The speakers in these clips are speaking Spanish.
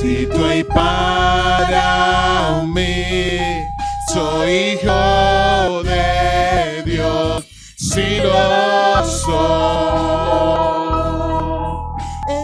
y para mí. Soy hijo de Dios, si lo soy.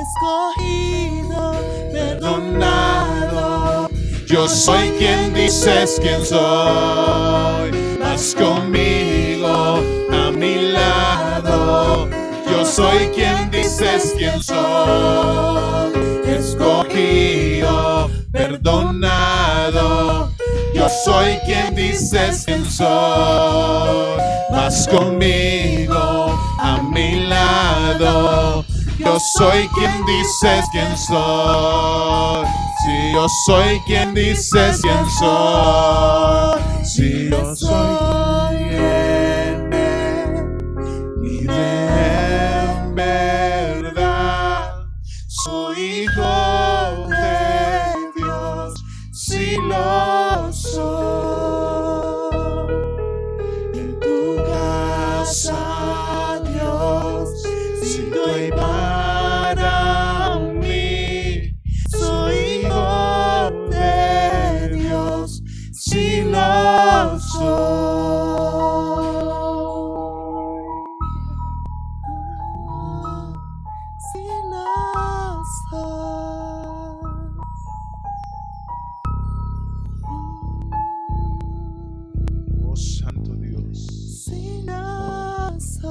Escogido, perdonado. Yo soy quien dices quién soy. Vas conmigo a mi lado. Yo soy quien dices quién soy. Escogido, perdonado. Yo soy quien dices quién soy. Vas conmigo a mi lado. Yo soy quien dices quién soy. Si yo soy quien dices quién soy. Si yo soy quien vive en verdad. Soy hijo de Dios, si lo soy. En tu casa, Dios, si doy para mí. Soy hijo de Dios, si lo soy. Si lo soy. Oh Santo Dios. Si lo soy.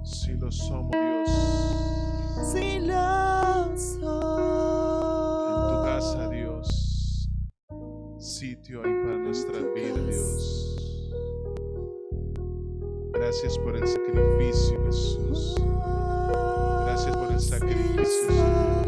Si lo somos, Dios. Si lo soy. En tu casa, Dios, sitio hay para nuestra vida, Dios. Gracias por el sacrificio, Jesús. Gracias por el sacrificio, Señor.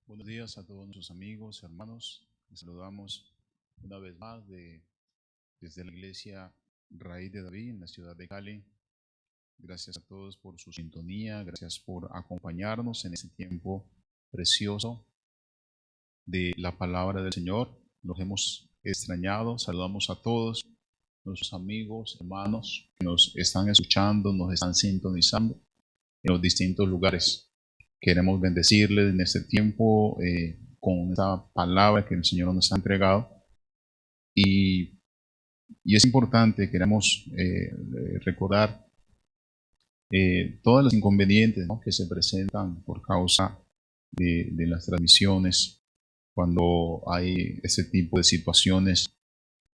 Buenos días a todos nuestros amigos, hermanos. Les saludamos una vez más desde la iglesia Raíz de David en la ciudad de Cali. Gracias a todos por su sintonía, gracias por acompañarnos en este tiempo precioso de la palabra del Señor. Nos hemos extrañado, saludamos a todos nuestros amigos, hermanos que nos están escuchando, nos están sintonizando en los distintos lugares. Queremos bendecirles en este tiempo con esta palabra que el Señor nos ha entregado. Y es importante, queremos recordar todos los inconvenientes, ¿no?, que se presentan por causa de las transmisiones. Cuando hay ese tipo de situaciones,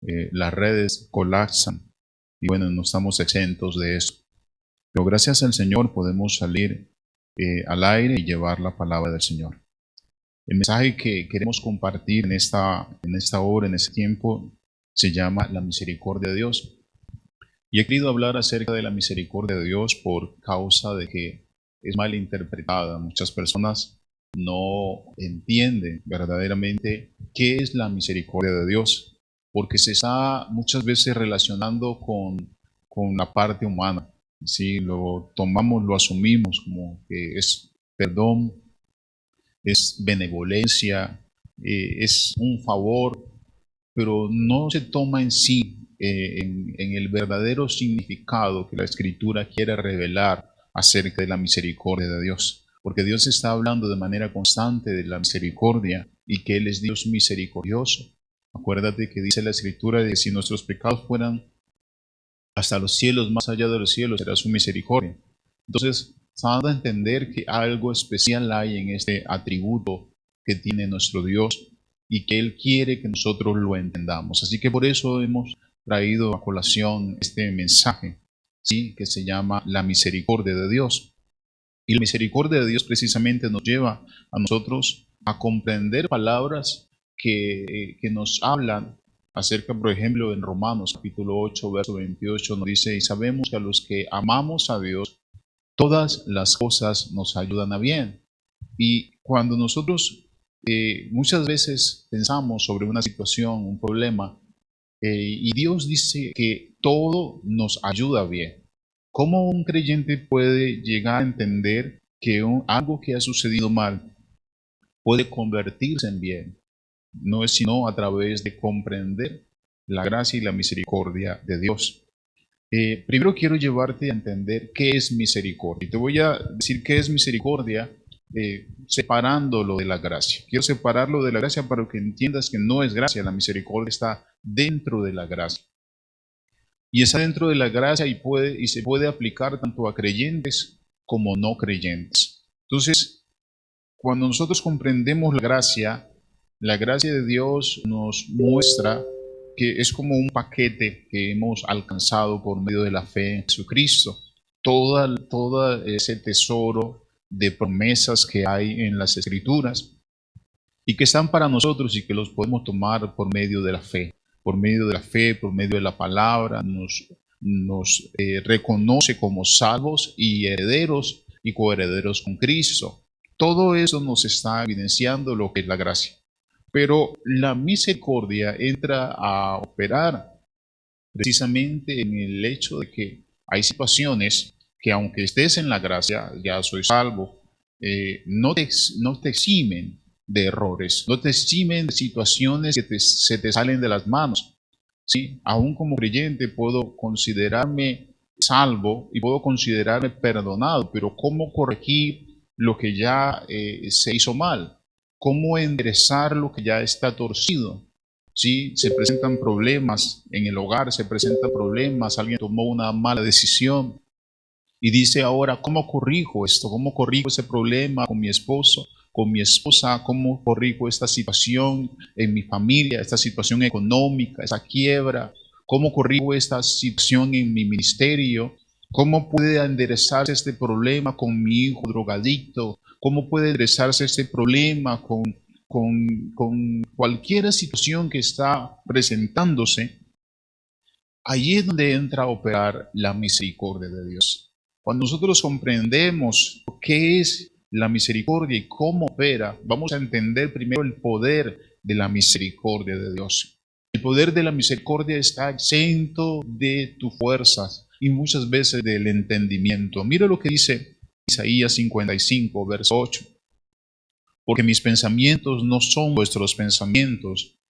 las redes colapsan y bueno, no estamos exentos de eso. Pero gracias al Señor podemos salir al aire y llevar la palabra del Señor. El mensaje que queremos compartir en esta hora, en este tiempo, se llama la misericordia de Dios. Y he querido hablar acerca de la misericordia de Dios por causa de que es mal interpretada. Muchas personas no entienden verdaderamente qué es la misericordia de Dios, porque se está muchas veces relacionando con la parte humana. Sí, lo tomamos, lo asumimos como que es perdón, es benevolencia, es un favor, pero no se toma en sí en el verdadero significado que la Escritura quiere revelar acerca de la misericordia de Dios, porque Dios está hablando de manera constante de la misericordia y que Él es Dios misericordioso. Acuérdate que dice la Escritura de que si nuestros pecados fueran hasta los cielos, más allá de los cielos, será su misericordia. Entonces, estamos a entender que algo especial hay en este atributo que tiene nuestro Dios y que Él quiere que nosotros lo entendamos. Así que por eso hemos traído a colación este mensaje, ¿sí?, que se llama la misericordia de Dios. Y la misericordia de Dios precisamente nos lleva a nosotros a comprender palabras que nos hablan acerca, por ejemplo, en Romanos capítulo 8, verso 28, nos dice: y sabemos que a los que amamos a Dios, todas las cosas nos ayudan a bien. Y cuando nosotros muchas veces pensamos sobre una situación, un problema, y Dios dice que todo nos ayuda bien, ¿cómo un creyente puede llegar a entender que algo que ha sucedido mal puede convertirse en bien? No es sino a través de comprender la gracia y la misericordia de Dios. Primero quiero llevarte a entender qué es misericordia. Y te voy a decir qué es misericordia separándolo de la gracia. Quiero separarlo de la gracia para que entiendas que no es gracia. La misericordia está dentro de la gracia. Y está dentro de la gracia y se puede aplicar tanto a creyentes como no creyentes. Entonces, cuando nosotros comprendemos la gracia de Dios nos muestra que es como un paquete que hemos alcanzado por medio de la fe en Jesucristo. Todo ese tesoro de promesas que hay en las Escrituras y que están para nosotros y que los podemos tomar por medio de la fe. Por medio de la fe, por medio de la palabra, nos reconoce como salvos y herederos y coherederos con Cristo. Todo eso nos está evidenciando lo que es la gracia. Pero la misericordia entra a operar precisamente en el hecho de que hay situaciones que aunque estés en la gracia, ya soy salvo, no te eximen de errores, no te eximen de situaciones que se te salen de las manos. ¿Sí? Aún como creyente puedo considerarme salvo y puedo considerarme perdonado, pero ¿cómo corregir lo que ya se hizo mal? ¿Cómo enderezar lo que ya está torcido? ¿Sí? Se presentan problemas en el hogar, se presentan problemas, alguien tomó una mala decisión y dice ahora, ¿cómo corrijo esto? ¿Cómo corrijo ese problema con mi esposo, con mi esposa? ¿Cómo corrijo esta situación en mi familia, esta situación económica, esa quiebra? ¿Cómo corrijo esta situación en mi ministerio? ¿Cómo puede enderezarse este problema con mi hijo drogadicto? ¿Cómo puede enderezarse este problema con cualquier situación que está presentándose? Allí es donde entra a operar la misericordia de Dios. Cuando nosotros comprendemos qué es la misericordia y cómo opera, vamos a entender primero el poder de la misericordia de Dios. El poder de la misericordia está exento de tus fuerzas y muchas veces del entendimiento. Mira lo que dice Isaías 55, verso 8. Porque mis pensamientos no son vuestros pensamientos,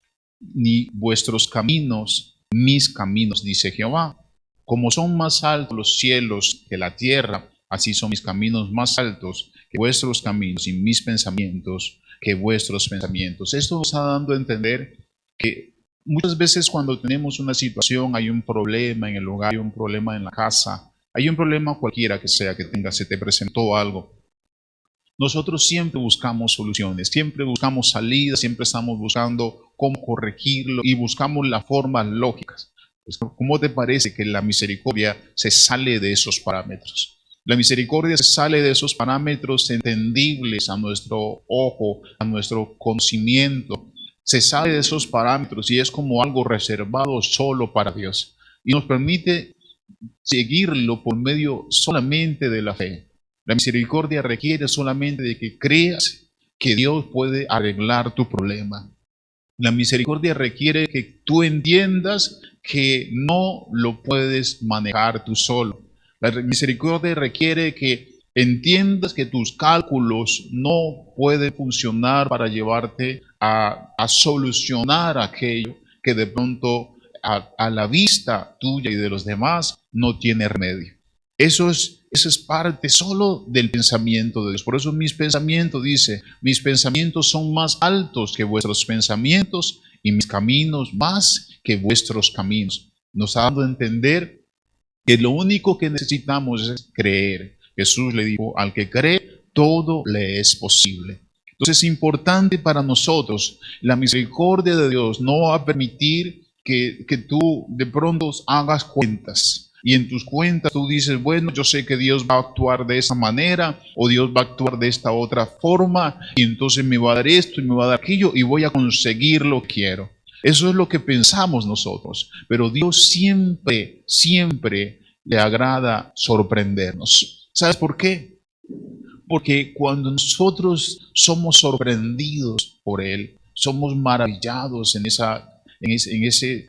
ni vuestros caminos mis caminos, dice Jehová. Como son más altos los cielos que la tierra, así son mis caminos más altos que vuestros caminos y mis pensamientos que vuestros pensamientos. Esto nos está dando a entender que muchas veces cuando tenemos una situación, hay un problema en el hogar, hay un problema en la casa, hay un problema cualquiera que sea que tengas, se te presentó algo. Nosotros siempre buscamos soluciones, siempre buscamos salidas, siempre estamos buscando cómo corregirlo y buscamos las formas lógicas. ¿Cómo te parece que la misericordia se sale de esos parámetros? La misericordia se sale de esos parámetros entendibles a nuestro ojo, a nuestro conocimiento. Se sale de esos parámetros y es como algo reservado solo para Dios. Y nos permite seguirlo por medio solamente de la fe. La misericordia requiere solamente de que creas que Dios puede arreglar tu problema. La misericordia requiere que tú entiendas que no lo puedes manejar tú solo. La misericordia requiere que entiendas que tus cálculos no pueden funcionar para llevarte a solucionar aquello que de pronto a la vista tuya y de los demás no tiene remedio. Eso es parte solo del pensamiento de Dios. Por eso mis pensamientos, dice, mis pensamientos son más altos que vuestros pensamientos y mis caminos más que vuestros caminos. Nos está dando a entender que lo único que necesitamos es creer. Jesús le dijo, al que cree, todo le es posible. Entonces es importante para nosotros, la misericordia de Dios no va a permitir que tú de pronto hagas cuentas. Y en tus cuentas tú dices, bueno, yo sé que Dios va a actuar de esa manera o Dios va a actuar de esta otra forma y entonces me va a dar esto y me va a dar aquello y voy a conseguir lo que quiero. Eso es lo que pensamos nosotros, pero Dios siempre, siempre le agrada sorprendernos. ¿Sabes por qué? Porque cuando nosotros somos sorprendidos por Él, somos maravillados en ese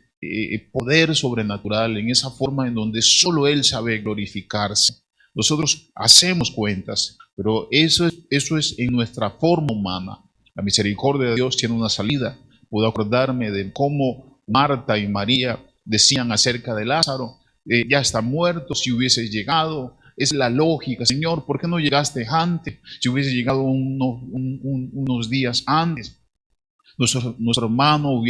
poder sobrenatural, en esa forma en donde solo Él sabe glorificarse. Nosotros hacemos cuentas, pero eso es en nuestra forma humana. La misericordia de Dios tiene una salida. Puedo acordarme de cómo Marta y María decían acerca de Lázaro, ya está muerto, si hubiese llegado. Es la lógica, Señor, ¿por qué no llegaste antes? Si hubiese llegado unos días antes, nuestro hermano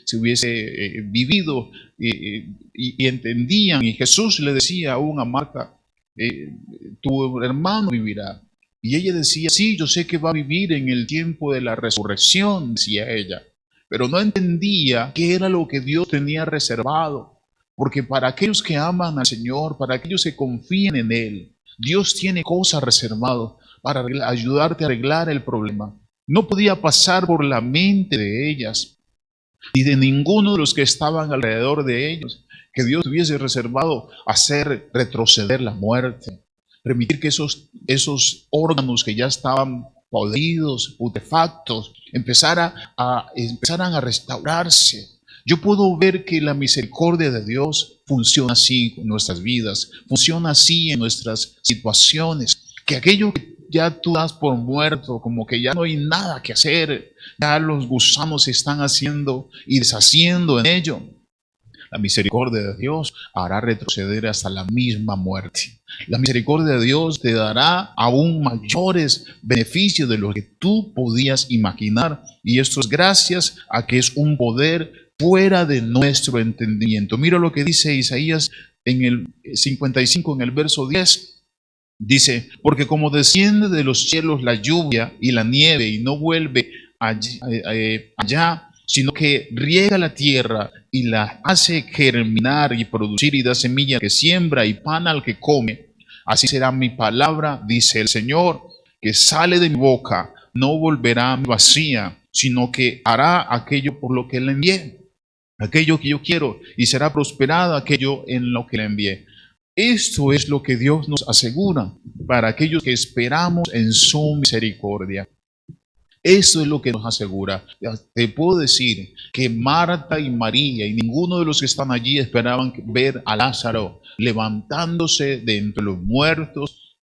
se hubiese vivido y entendían. Y Jesús le decía aún a Marta, tu hermano vivirá. Y ella decía, sí, yo sé que va a vivir en el tiempo de la resurrección, decía ella. Pero no entendía qué era lo que Dios tenía reservado. Porque para aquellos que aman al Señor, para aquellos que confían en Él, Dios tiene cosas reservadas para ayudarte a arreglar el problema. No podía pasar por la mente de ellas ni de ninguno de los que estaban alrededor de ellos que Dios hubiese reservado hacer retroceder la muerte, permitir que esos órganos que ya estaban podridos, putrefactos, empezaran a restaurarse. Yo puedo ver que la misericordia de Dios funciona así en nuestras vidas, funciona así en nuestras situaciones, que aquello que ya tú das por muerto, como que ya no hay nada que hacer, ya los gusanos se están haciendo y deshaciendo en ello. La misericordia de Dios hará retroceder hasta la misma muerte. La misericordia de Dios te dará aún mayores beneficios de lo que tú podías imaginar. Y esto es gracias a que es un poder fuera de nuestro entendimiento. Mira lo que dice Isaías en el 55, en el verso 10. Dice, porque como desciende de los cielos la lluvia y la nieve y no vuelve allá, sino que riega la tierra y la hace germinar y producir y da semilla que siembra y pan al que come, así será mi palabra, dice el Señor, que sale de mi boca, no volverá vacía, sino que hará aquello por lo que le envié, aquello que yo quiero, y será prosperado aquello en lo que le envié. Esto es lo que Dios nos asegura para aquellos que esperamos en su misericordia. Eso es lo que nos asegura. Te puedo decir que Marta y María y ninguno de los que están allí esperaban ver a Lázaro levantándose de entre los muertos,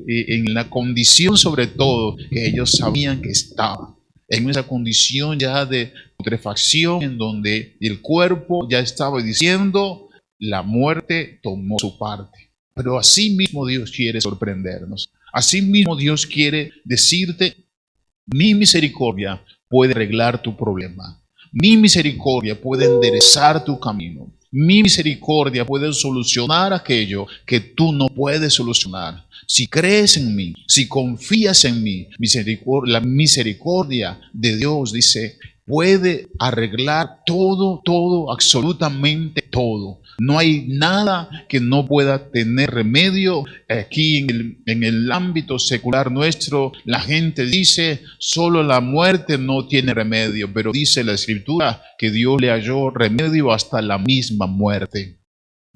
en la condición sobre todo que ellos sabían que estaba. En esa condición ya de putrefacción en donde el cuerpo ya estaba diciendo, la muerte tomó su parte. Pero así mismo Dios quiere sorprendernos. Así mismo Dios quiere decirte, mi misericordia puede arreglar tu problema. Mi misericordia puede enderezar tu camino. Mi misericordia puede solucionar aquello que tú no puedes solucionar. Si crees en mí, si confías en mí, la misericordia de Dios, dice, puede arreglar todo, absolutamente todo. No hay nada que no pueda tener remedio. Aquí en el ámbito secular nuestro, la gente dice, solo la muerte no tiene remedio, pero dice la Escritura que Dios le halló remedio hasta la misma muerte.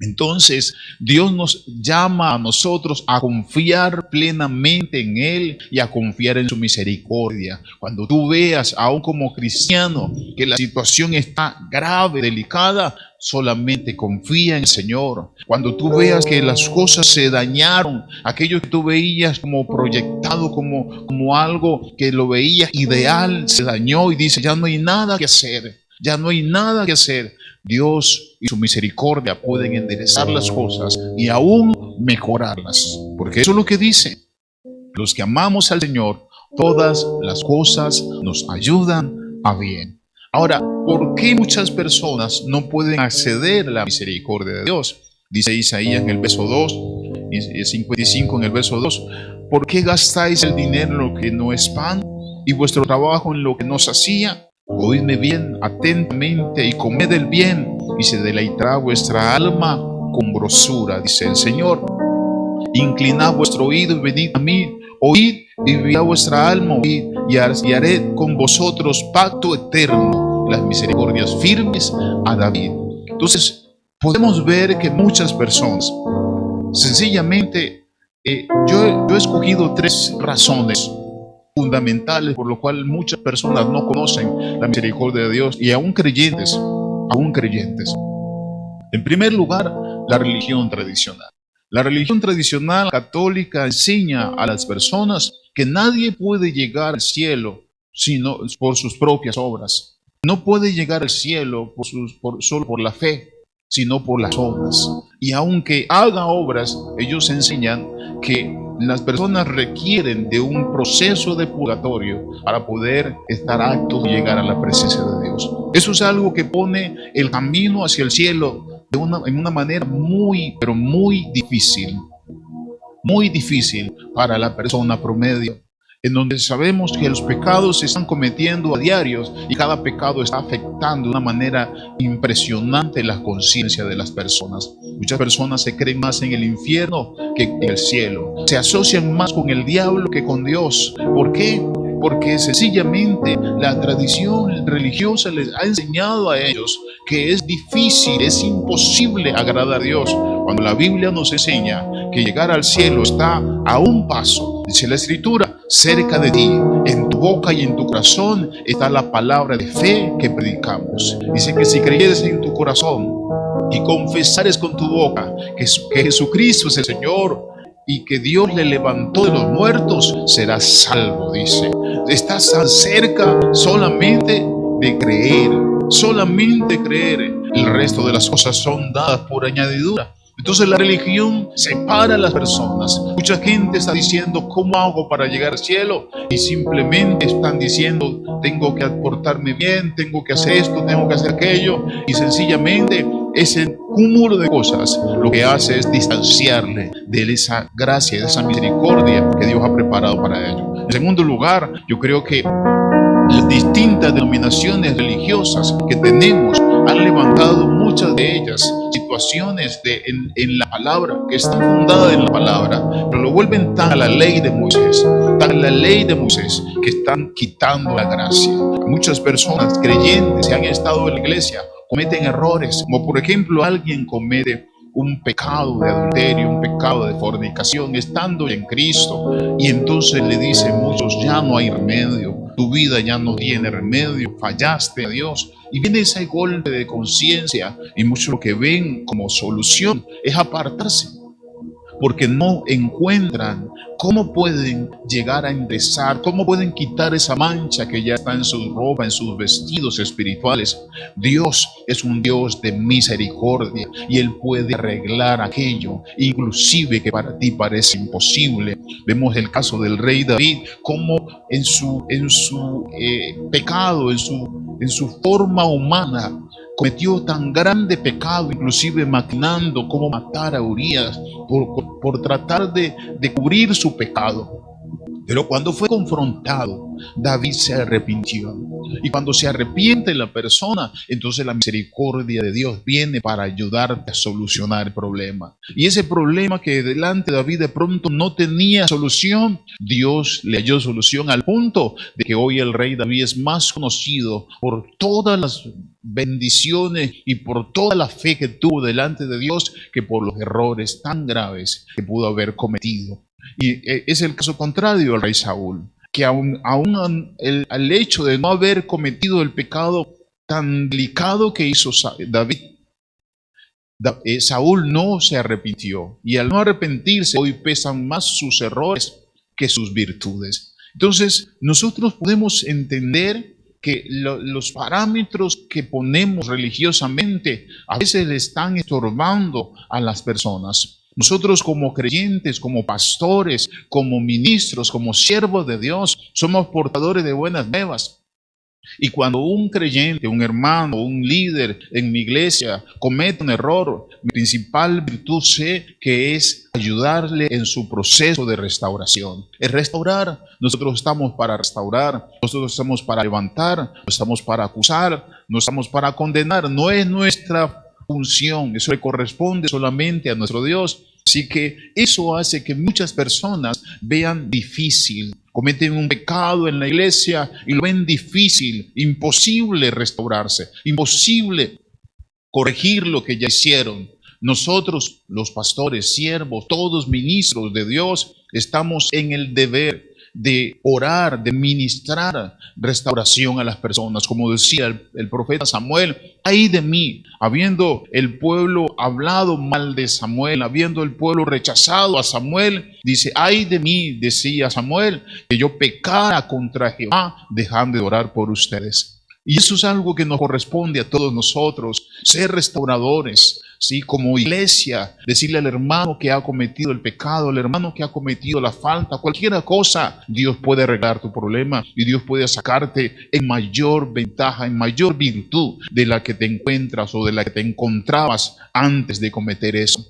Entonces, Dios nos llama a nosotros a confiar plenamente en Él y a confiar en su misericordia. Cuando tú veas, aún como cristiano, que la situación está grave, delicada, solamente confía en el Señor. Cuando tú veas que las cosas se dañaron, aquello que tú veías como proyectado, como algo que lo veías ideal, se dañó y dice, ya no hay nada que hacer, ya no hay nada que hacer. Dios y su misericordia pueden enderezar las cosas y aún mejorarlas. Porque eso es lo que dice. Los que amamos al Señor, todas las cosas nos ayudan a bien. Ahora, ¿por qué muchas personas no pueden acceder a la misericordia de Dios? Dice Isaías en el verso 2, y 55 en el verso 2, ¿por qué gastáis el dinero en lo que no es pan y vuestro trabajo en lo que no sacía? Oídme bien atentamente y comed el bien, y se deleitará vuestra alma con grosura, dice el Señor. Inclinad vuestro oído y venid a mí, oíd y vivirá vuestra alma, oíd y haré con vosotros pacto eterno, las misericordias firmes a David. Entonces, podemos ver que muchas personas, sencillamente, yo he escogido 3 razones fundamentales por lo cual muchas personas no conocen la misericordia de Dios, y aún creyentes. En primer lugar, la religión tradicional. La religión tradicional católica enseña a las personas que nadie puede llegar al cielo sino por sus propias obras. No puede llegar al cielo solo por la fe, sino por las obras. Y aunque haga obras, ellos enseñan que las personas requieren de un proceso de purgatorio para poder estar aptos de llegar a la presencia de Dios. Eso es algo que pone el camino hacia el cielo en una manera muy, pero muy difícil para la persona promedio, en donde sabemos que los pecados se están cometiendo a diarios y cada pecado está afectando de una manera impresionante la conciencia de las personas. Muchas personas se creen más en el infierno que en el cielo, se asocian más con el diablo que con Dios. ¿Por qué? Porque sencillamente la tradición religiosa les ha enseñado a ellos que es difícil, es imposible agradar a Dios, cuando la Biblia nos enseña que llegar al cielo está a un paso. Dice la Escritura: cerca de ti, en tu boca y en tu corazón está la palabra de fe que predicamos. Dice que si creyeres en tu corazón y confesares con tu boca que Jesucristo es el Señor y que Dios le levantó de los muertos, serás salvo. Dice, estás tan cerca solamente de creer, el resto de las cosas son dadas por añadidura. Entonces la religión separa a las personas. Mucha gente está diciendo, ¿cómo hago para llegar al cielo? Y simplemente están diciendo, tengo que portarme bien, tengo que hacer esto, tengo que hacer aquello. Y sencillamente ese cúmulo de cosas lo que hace es distanciarle de esa gracia, de esa misericordia que Dios ha preparado para ellos. En segundo lugar, yo creo que las distintas denominaciones religiosas que tenemos han levantado, muchas de ellas, situaciones en la palabra, que están fundadas en la palabra, pero lo vuelven tan a la ley de Moisés, que están quitando la gracia. Muchas personas creyentes que han estado en la iglesia cometen errores, como por ejemplo alguien comete un pecado de adulterio, un pecado de fornicación, estando en Cristo, y entonces le dicen muchos, ya no hay remedio, tu vida ya no tiene remedio, fallaste a Dios, y viene ese golpe de conciencia, y muchos lo que ven como solución es apartarse, porque no encuentran cómo pueden llegar a ingresar, cómo pueden quitar esa mancha que ya está en su ropa, en sus vestidos espirituales. Dios es un Dios de misericordia y Él puede arreglar aquello, inclusive que para ti parece imposible. Vemos el caso del rey David, cómo en su pecado, en su forma humana, cometió tan grande pecado, inclusive maquinando cómo matar a Urías por tratar de cubrir su pecado. Pero cuando fue confrontado, David se arrepintió. Y cuando se arrepiente la persona, entonces la misericordia de Dios viene para ayudarte a solucionar el problema. Y ese problema que delante de David de pronto no tenía solución, Dios le halló solución, al punto de que hoy el rey David es más conocido por todas las bendiciones y por toda la fe que tuvo delante de Dios que por los errores tan graves que pudo haber cometido. Y es el caso contrario del rey Saúl, que aún al hecho de no haber cometido el pecado tan delicado que hizo David, Saúl no se arrepintió, y al no arrepentirse hoy pesan más sus errores que sus virtudes. Entonces nosotros podemos entender que los parámetros que ponemos religiosamente a veces le están estorbando a las personas. Nosotros como creyentes, como pastores, como ministros, como siervos de Dios, somos portadores de buenas nuevas. Y cuando un creyente, un hermano, un líder en mi iglesia comete un error, mi principal virtud sé que es ayudarle en su proceso de restauración. Es restaurar. Nosotros estamos para restaurar, nosotros estamos para levantar, no estamos para acusar, no estamos para condenar. No es nuestra función, eso le corresponde solamente a nuestro Dios. Así que eso hace que muchas personas vean difícil, cometen un pecado en la iglesia y lo ven difícil, imposible restaurarse, imposible corregir lo que ya hicieron. Nosotros, los pastores, siervos, todos ministros de Dios, estamos en el deber de orar, de ministrar restauración a las personas. Como decía el profeta Samuel, ay de mí, habiendo el pueblo hablado mal de Samuel, habiendo el pueblo rechazado a Samuel, dice, ay de mí, decía Samuel, que yo pecara contra Jehová, dejando de orar por ustedes. Y eso es algo que nos corresponde a todos nosotros, ser restauradores, ¿sí? Como iglesia, decirle al hermano que ha cometido el pecado, al hermano que ha cometido la falta, cualquier cosa, Dios puede arreglar tu problema y Dios puede sacarte en mayor ventaja, en mayor virtud de la que te encuentras o de la que te encontrabas antes de cometer eso.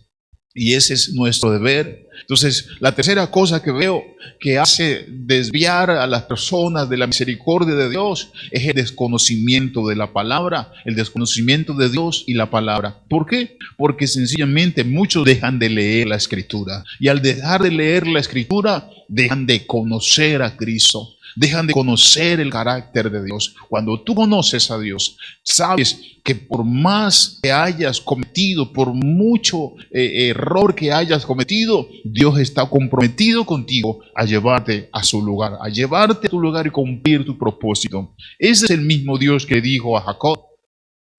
Y ese es nuestro deber. Entonces, la tercera cosa que veo que hace desviar a las personas de la misericordia de Dios es el desconocimiento de la palabra, el desconocimiento de Dios y la palabra. ¿Por qué? Porque sencillamente muchos dejan de leer la Escritura. Y al dejar de leer la Escritura, dejan de conocer a Cristo. Dejan de conocer el carácter de Dios. Cuando tú conoces a Dios, sabes que por más que hayas cometido, por mucho error que hayas cometido, Dios está comprometido contigo a llevarte a su lugar, a llevarte a tu lugar y cumplir tu propósito. Ese es el mismo Dios que dijo a Jacob,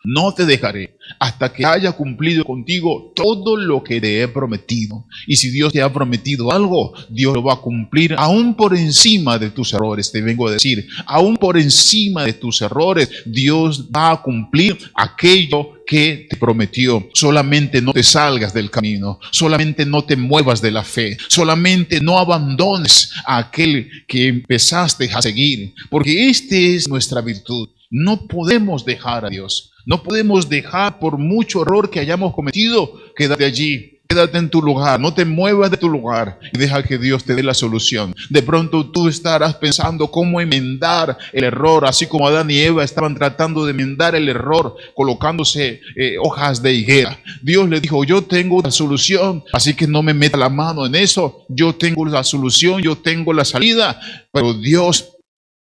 no te dejaré hasta que haya cumplido contigo todo lo que te he prometido. Y si Dios te ha prometido algo, Dios lo va a cumplir aún por encima de tus errores. Te vengo a decir, aún por encima de tus errores, Dios va a cumplir aquello que te prometió. Solamente no te salgas del camino, solamente no te muevas de la fe, solamente no abandones a aquel que empezaste a seguir, porque esta es nuestra virtud. No podemos dejar a Dios. No podemos dejar, por mucho error que hayamos cometido, quédate allí, quédate en tu lugar, no te muevas de tu lugar y deja que Dios te dé la solución. De pronto tú estarás pensando cómo enmendar el error, así como Adán y Eva estaban tratando de enmendar el error colocándose hojas de higuera. Dios le dijo, yo tengo la solución, así que no me meta la mano en eso. Yo tengo la solución, yo tengo la salida, pero Dios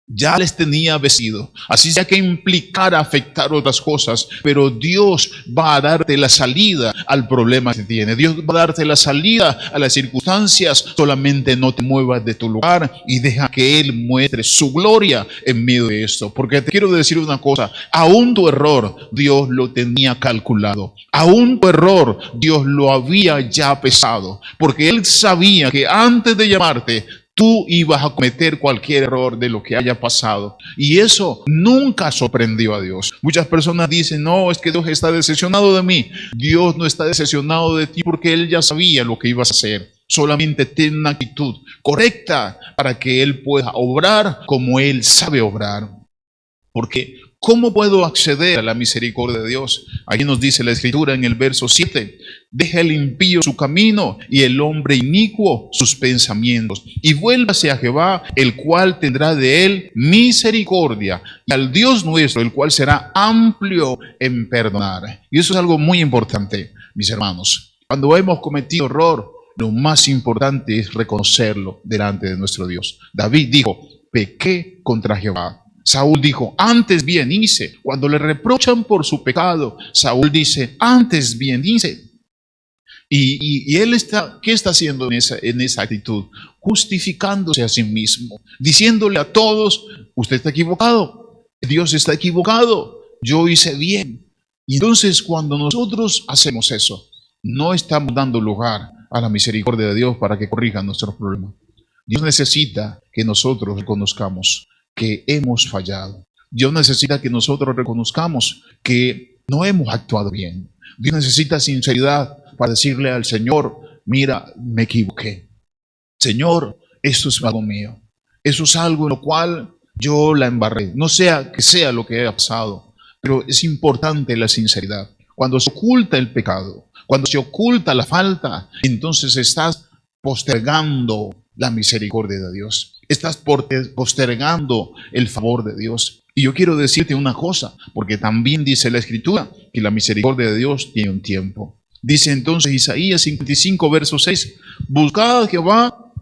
ya les tenía vencido, así sea que implicara afectar otras cosas, pero Dios va a darte la salida al problema que tiene. Dios va a darte la salida a las circunstancias. Solamente no te muevas de tu lugar y deja que Él muestre su gloria en medio de esto. Porque te quiero decir una cosa, aún tu error Dios lo tenía calculado, aún tu error Dios lo había ya pesado, porque Él sabía que antes de llamarte tú ibas a cometer cualquier error de lo que haya pasado. Y eso nunca sorprendió a Dios. Muchas personas dicen, no, es que Dios está decepcionado de mí. Dios no está decepcionado de ti porque Él ya sabía lo que ibas a hacer. Solamente ten una actitud correcta para que Él pueda obrar como Él sabe obrar. Porque ¿cómo puedo acceder a la misericordia de Dios? Allí nos dice la Escritura en el verso 7. Deja el impío su camino y el hombre inicuo sus pensamientos. Y vuélvase a Jehová, el cual tendrá de él misericordia. Y al Dios nuestro, el cual será amplio en perdonar. Y eso es algo muy importante, mis hermanos. Cuando hemos cometido error, lo más importante es reconocerlo delante de nuestro Dios. David dijo, pequé contra Jehová. Saúl dijo, antes bien hice. Cuando le reprochan por su pecado, Saúl dice, antes bien hice. Y él está, ¿qué está haciendo en esa actitud? Justificándose a sí mismo, diciéndole a todos, usted está equivocado, Dios está equivocado, yo hice bien. Y entonces cuando nosotros hacemos eso, no estamos dando lugar a la misericordia de Dios para que corrija nuestros problemas. Dios necesita que nosotros reconozcamos que hemos fallado. Dios necesita que nosotros reconozcamos que no hemos actuado bien. Dios necesita sinceridad para decirle al Señor, mira, me equivoqué. Señor, esto es algo mío. Eso es algo en lo cual yo la embarré. No sea que sea lo que haya pasado, pero es importante la sinceridad. Cuando se oculta el pecado, cuando se oculta la falta, entonces estás postergando la misericordia de Dios. Estás postergando el favor de Dios. Y yo quiero decirte una cosa, porque también dice la Escritura que la misericordia de Dios tiene un tiempo. Dice entonces Isaías 55, verso 6, buscad a Jehová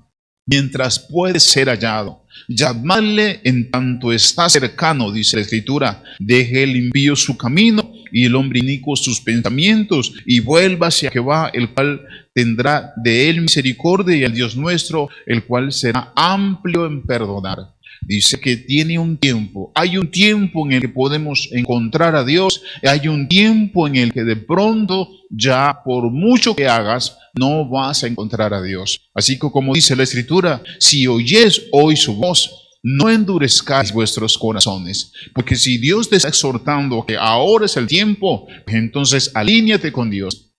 mientras puede ser hallado. Llamadle en tanto está cercano, dice la Escritura. Deje el impío su camino y el hombre inicuo sus pensamientos, y vuelva hacia Jehová, el cual tendrá de él misericordia, y al Dios nuestro, el cual será amplio en perdonar. Dice que tiene un tiempo. Hay un tiempo en el que podemos encontrar a Dios. Hay un tiempo en el que de pronto ya por mucho que hagas, no vas a encontrar a Dios. Así que como dice la Escritura, si oyes hoy su voz, no endurezcáis vuestros corazones. Porque si Dios te está exhortando que ahora es el tiempo, entonces alíñate con Dios.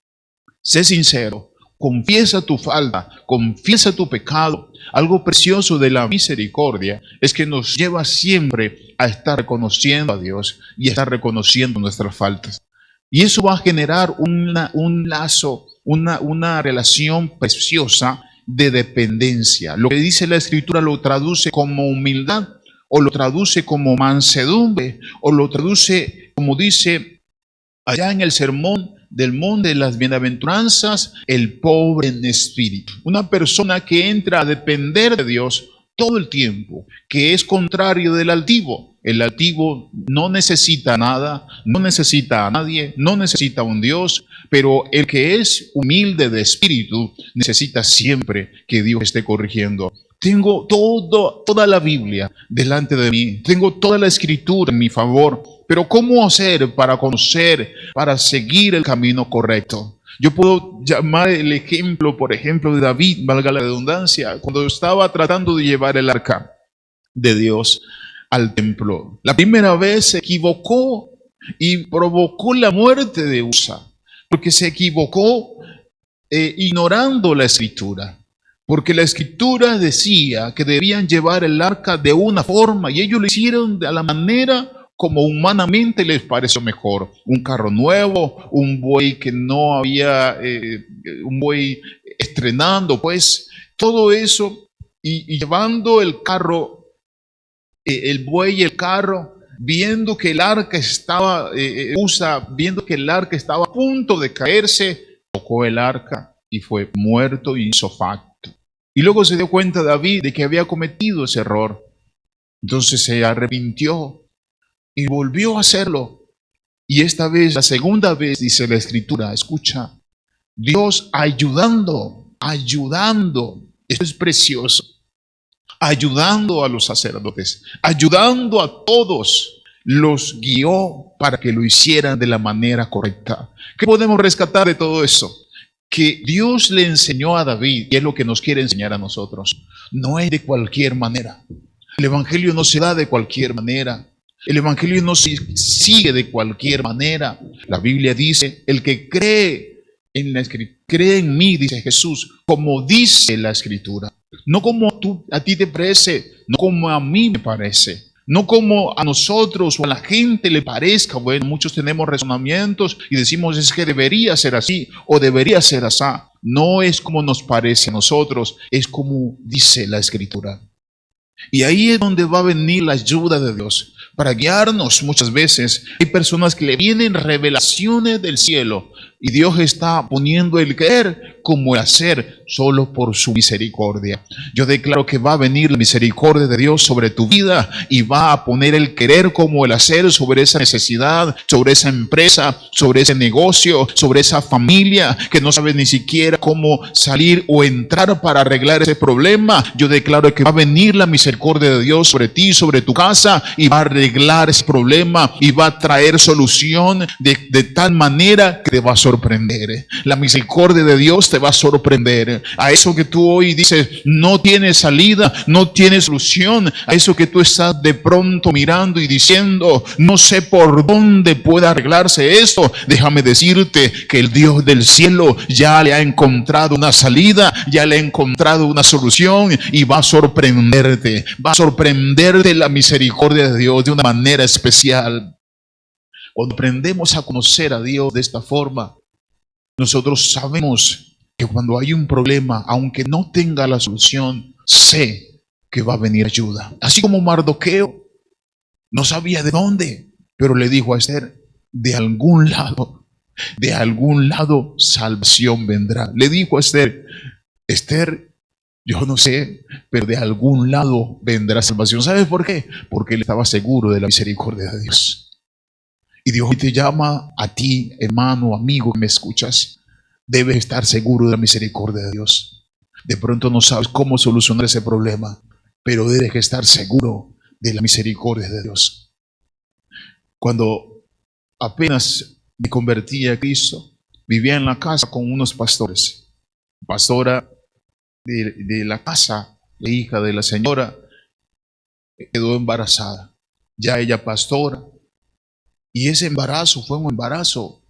Sé sincero. Confiesa tu falta, confiesa tu pecado. Algo precioso de la misericordia es que nos lleva siempre a estar reconociendo a Dios y a estar reconociendo nuestras faltas. Y eso va a generar un lazo, una relación preciosa de dependencia. Lo que dice la Escritura lo traduce como humildad, o lo traduce como mansedumbre, o lo traduce como dice allá en el sermón del monte de las bienaventuranzas, el pobre en espíritu. Una persona que entra a depender de Dios todo el tiempo, que es contrario del altivo. El altivo no necesita nada, no necesita a nadie, no necesita a un Dios, pero el que es humilde de espíritu necesita siempre que Dios esté corrigiendo. Tengo toda la Biblia delante de mí, tengo toda la Escritura en mi favor, pero ¿cómo hacer para conocer, para seguir el camino correcto? Yo puedo llamar el ejemplo, por ejemplo, de David, valga la redundancia, cuando estaba tratando de llevar el arca de Dios al templo. La primera vez se equivocó y provocó la muerte de Usa, porque se equivocó ignorando la Escritura. Porque la Escritura decía que debían llevar el arca de una forma y ellos lo hicieron de la manera como humanamente les pareció mejor. Un carro nuevo, un buey que no había, un buey estrenando, pues todo eso y llevando el carro, el buey y el carro, viendo que el arca estaba, viendo que el arca estaba a punto de caerse, tocó el arca y fue muerto insofacto. Y luego se dio cuenta David de que había cometido ese error. Entonces se arrepintió y volvió a hacerlo. Y esta vez, la segunda vez, dice la Escritura, escucha, Dios ayudando, esto es precioso, ayudando a los sacerdotes, ayudando a todos, los guió para que lo hicieran de la manera correcta. ¿Qué podemos rescatar de todo eso? Que Dios le enseñó a David, y es lo que nos quiere enseñar a nosotros. No es de cualquier manera. El Evangelio no se da de cualquier manera. El Evangelio no se sigue de cualquier manera. La Biblia dice, el que cree en la Escritura, cree en mí, dice Jesús, como dice la Escritura. No como a ti te parece, no como a mí me parece. No como a nosotros o a la gente le parezca. Bueno, muchos tenemos razonamientos y decimos es que debería ser así o debería ser así. No es como nos parece a nosotros, es como dice la Escritura. Y ahí es donde va a venir la ayuda de Dios para guiarnos. Muchas veces hay personas que le vienen revelaciones del cielo y Dios está poniendo el querer como el hacer solo por su misericordia. Yo declaro que va a venir la misericordia de Dios sobre tu vida y va a poner el querer como el hacer sobre esa necesidad, sobre esa empresa, sobre ese negocio, sobre esa familia que no sabe ni siquiera cómo salir o entrar para arreglar ese problema. Yo declaro que va a venir la misericordia de Dios sobre ti, sobre tu casa, y va a arreglar ese problema y va a traer solución de tal manera que te va a sorprender. La misericordia de Dios te va a sorprender. A eso que tú hoy dices no tiene salida, no tiene solución. A eso que tú estás de pronto mirando y diciendo no sé por dónde puede arreglarse esto. Déjame decirte que el Dios del cielo ya le ha encontrado una salida, ya le ha encontrado una solución y va a sorprenderte. Va a sorprenderte la misericordia de Dios de una manera especial. Cuando aprendemos a conocer a Dios de esta forma, nosotros sabemos que cuando hay un problema, aunque no tenga la solución, sé que va a venir ayuda. Así como Mardoqueo no sabía de dónde, pero le dijo a Esther, de algún lado salvación vendrá. Le dijo a Esther, Esther, yo no sé, pero de algún lado vendrá salvación. ¿Sabes por qué? Porque él estaba seguro de la misericordia de Dios. Y Dios hoy te llama a ti, hermano, amigo, que me escuchas. Debes estar seguro de la misericordia de Dios. De pronto no sabes cómo solucionar ese problema, pero debes estar seguro de la misericordia de Dios. Cuando apenas me convertí a Cristo, vivía en la casa con unos pastores. Pastora de la casa, la hija de la señora, quedó embarazada. Ya ella pastora. Y ese embarazo fue un embarazo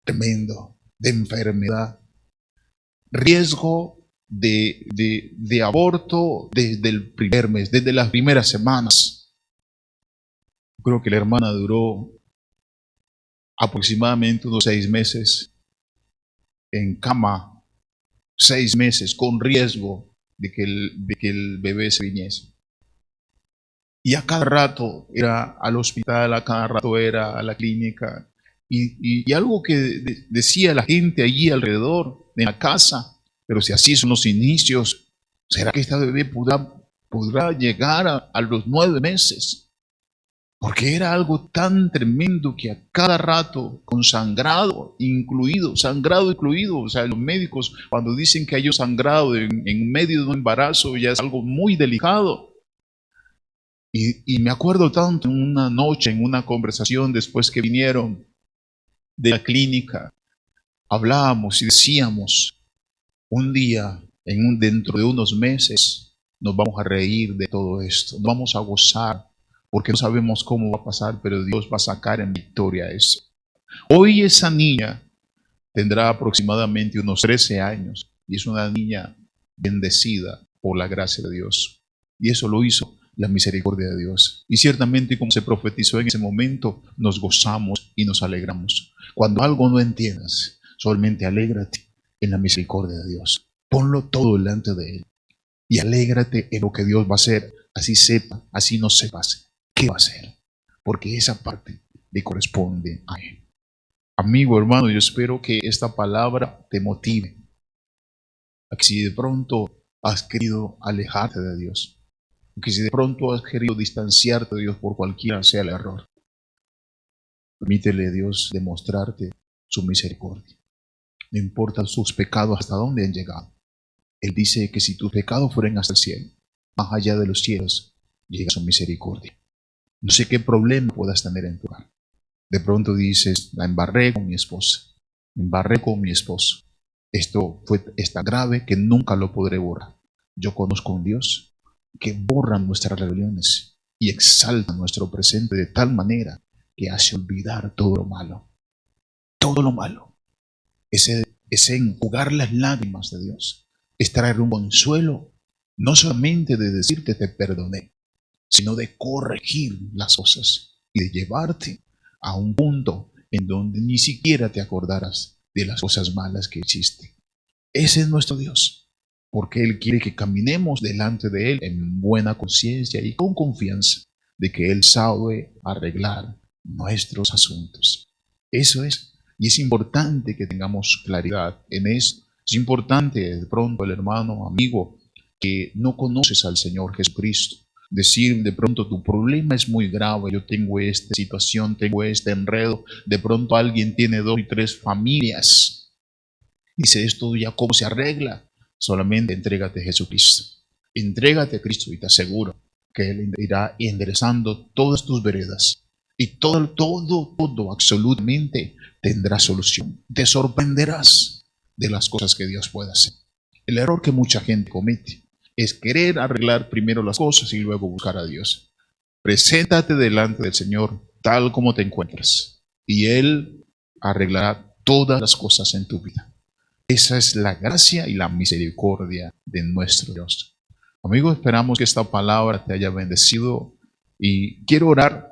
tremendo, de enfermedad, riesgo de aborto desde el primer mes, desde las primeras semanas. Creo que la hermana duró aproximadamente unos 6 meses en cama, 6 meses con riesgo de que el bebé se viniese. Y a cada rato era al hospital, a cada rato era a la clínica. Y algo que decía la gente allí alrededor, en la casa, pero si así son los inicios, ¿será que esta bebé podrá llegar a los 9 meses? Porque era algo tan tremendo que a cada rato, con sangrado incluido, o sea, los médicos cuando dicen que hay un sangrado en medio de un embarazo ya es algo muy delicado. Y me acuerdo tanto en una noche, en una conversación después que vinieron de la clínica, hablábamos y decíamos, un día, dentro de unos meses, nos vamos a reír de todo esto, nos vamos a gozar, porque no sabemos cómo va a pasar, pero Dios va a sacar en victoria eso. Hoy esa niña tendrá aproximadamente unos 13 años y es una niña bendecida por la gracia de Dios. Y eso lo hizo la misericordia de Dios. Y ciertamente, como se profetizó en ese momento, nos gozamos y nos alegramos. Cuando algo no entiendas, solamente alégrate en la misericordia de Dios. Ponlo todo delante de Él y alégrate en lo que Dios va a hacer. Así sepa, así no sepas qué va a hacer, porque esa parte le corresponde a Él. Amigo, hermano, yo espero que esta palabra te motive a que si de pronto has querido alejarte de Dios, que si de pronto has querido distanciarte de Dios por cualquiera sea el error, permítele a Dios demostrarte su misericordia. No importa sus pecados hasta dónde han llegado. Él dice que si tus pecados fueran hasta el cielo, más allá de los cielos, llega su misericordia. No sé qué problema puedas tener en tu hogar. De pronto dices, la embarré con mi esposa, me embarré con mi esposo. Esto es tan grave que nunca lo podré borrar. Yo conozco a un Dios que borra nuestras rebeliones y exalta nuestro presente de tal manera que hace olvidar todo lo malo. Todo lo malo. Ese enjugar las lágrimas de Dios. Es traer un consuelo, no solamente de decirte te perdoné, sino de corregir las cosas y de llevarte a un punto en donde ni siquiera te acordarás de las cosas malas que hiciste. Ese es nuestro Dios, porque Él quiere que caminemos delante de Él en buena conciencia y con confianza de que Él sabe arreglar nuestros asuntos. Eso es, y es importante que tengamos claridad en eso. Es importante de pronto el hermano, amigo, que no conoces al Señor Jesucristo, decir de pronto tu problema es muy grave, yo tengo esta situación, tengo este enredo, de pronto alguien tiene 2 y 3 familias, dice esto ya cómo se arregla. Solamente entrégate a Jesucristo, entrégate a Cristo y te aseguro que Él irá enderezando todas tus veredas y todo absolutamente tendrás solución. Te sorprenderás de las cosas que Dios puede hacer. El error que mucha gente comete es querer arreglar primero las cosas y luego buscar a Dios. Preséntate delante del Señor tal como te encuentras y Él arreglará todas las cosas en tu vida. Esa es la gracia y la misericordia de nuestro Dios. Amigos, esperamos que esta palabra te haya bendecido y quiero orar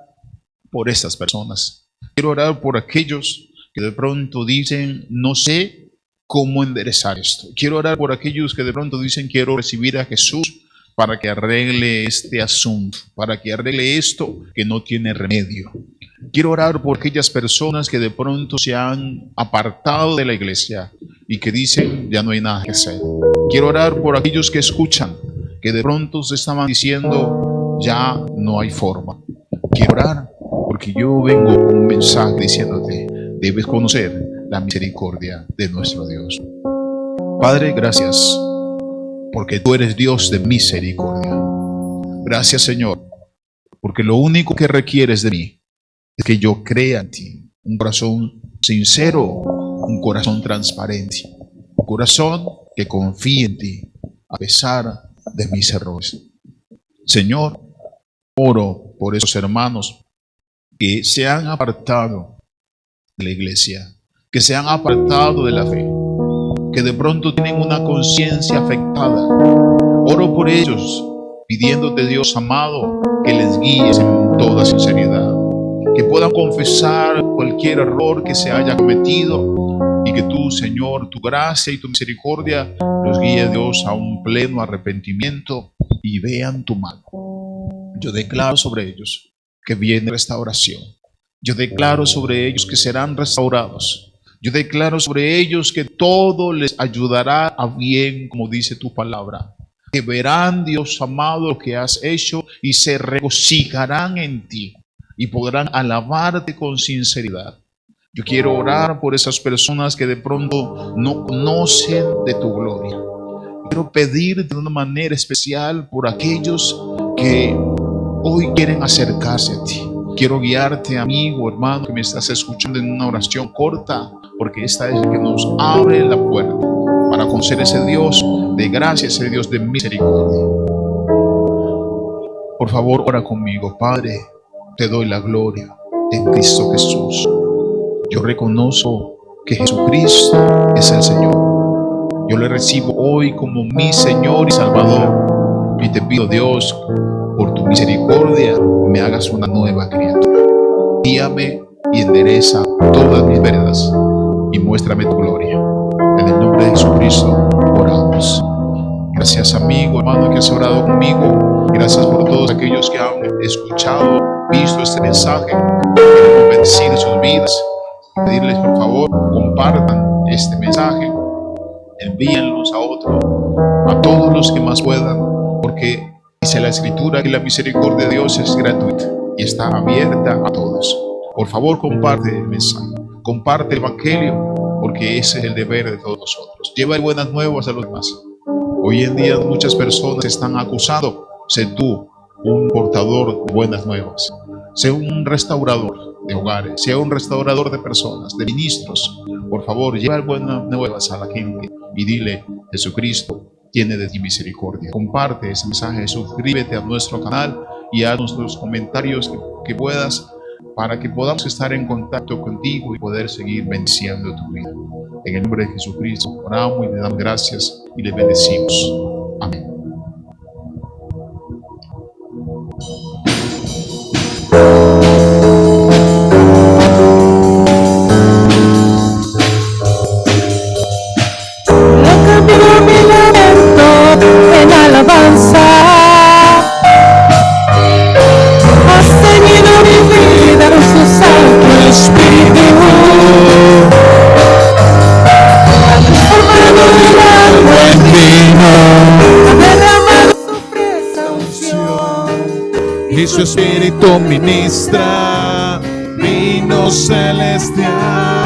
por estas personas. Quiero orar por aquellos que de pronto dicen, no sé cómo enderezar esto. Quiero orar por aquellos que de pronto dicen, quiero recibir a Jesús para que arregle este asunto, para que arregle esto que no tiene remedio. Quiero orar por aquellas personas que de pronto se han apartado de la iglesia y que dicen, ya no hay nada que hacer. Quiero orar por aquellos que escuchan, que de pronto se estaban diciendo, ya no hay forma. Quiero orar porque yo vengo con un mensaje diciéndote, debes conocer la misericordia de nuestro Dios. Padre, gracias, porque tú eres Dios de misericordia. Gracias, Señor, porque lo único que requieres de mí es que yo crea en ti, un corazón sincero, un corazón transparente, un corazón que confíe en ti a pesar de mis errores. Señor, oro por esos hermanos que se han apartado de la iglesia, que se han apartado de la fe, que de pronto tienen una conciencia afectada. Oro por ellos, pidiéndote, Dios amado, que les guíes en toda sinceridad, que puedan confesar cualquier error que se haya cometido y que tú, Señor, tu gracia y tu misericordia los guíe, Dios, a un pleno arrepentimiento y vean tu mano. Yo declaro sobre ellos que viene restauración. Yo declaro sobre ellos que serán restaurados. Yo declaro sobre ellos que todo les ayudará a bien, como dice tu palabra. Que verán, Dios amado, lo que has hecho y se regocijarán en ti y podrán alabarte con sinceridad. Yo quiero orar por esas personas que de pronto no conocen de tu gloria. Quiero pedir de una manera especial por aquellos que hoy quieren acercarse a ti. Quiero guiarte, amigo, hermano, que me estás escuchando en una oración corta, porque esta es la que nos abre la puerta para conocer ese Dios de gracia, ese Dios de misericordia. Por favor, ora conmigo. Padre, te doy la gloria en Cristo Jesús. Yo reconozco que Jesucristo es el Señor. Yo le recibo hoy como mi Señor y Salvador. Y te pido, Dios, por tu misericordia, me hagas una nueva criatura. Guíame y endereza todas mis veredas y muéstrame tu gloria. En el nombre de Jesucristo oramos. Gracias, amigo, hermano, que has orado conmigo. Gracias por todos aquellos que han escuchado, visto este mensaje. Queremos bendecir sus vidas. Pedirles, por favor, compartan este mensaje. Envíenlos a todos los que más puedan, porque dice la Escritura que la misericordia de Dios es gratuita y está abierta a todos. Por favor, comparte el mensaje, comparte el Evangelio, porque ese es el deber de todos nosotros. Lleva buenas nuevas a los demás. Hoy en día muchas personas están acusando. Sé tú un portador de buenas nuevas. Sé un restaurador de hogares, sea un restaurador de personas, de ministros. Por favor, lleva buenas nuevas a la gente y dile, Jesucristo tiene de ti misericordia. Comparte ese mensaje, suscríbete a nuestro canal y haznos los comentarios que puedas para que podamos estar en contacto contigo y poder seguir bendiciendo tu vida. En el nombre de Jesucristo oramos y le damos gracias y le bendecimos. Amén. Y su espíritu ministra vino celestial.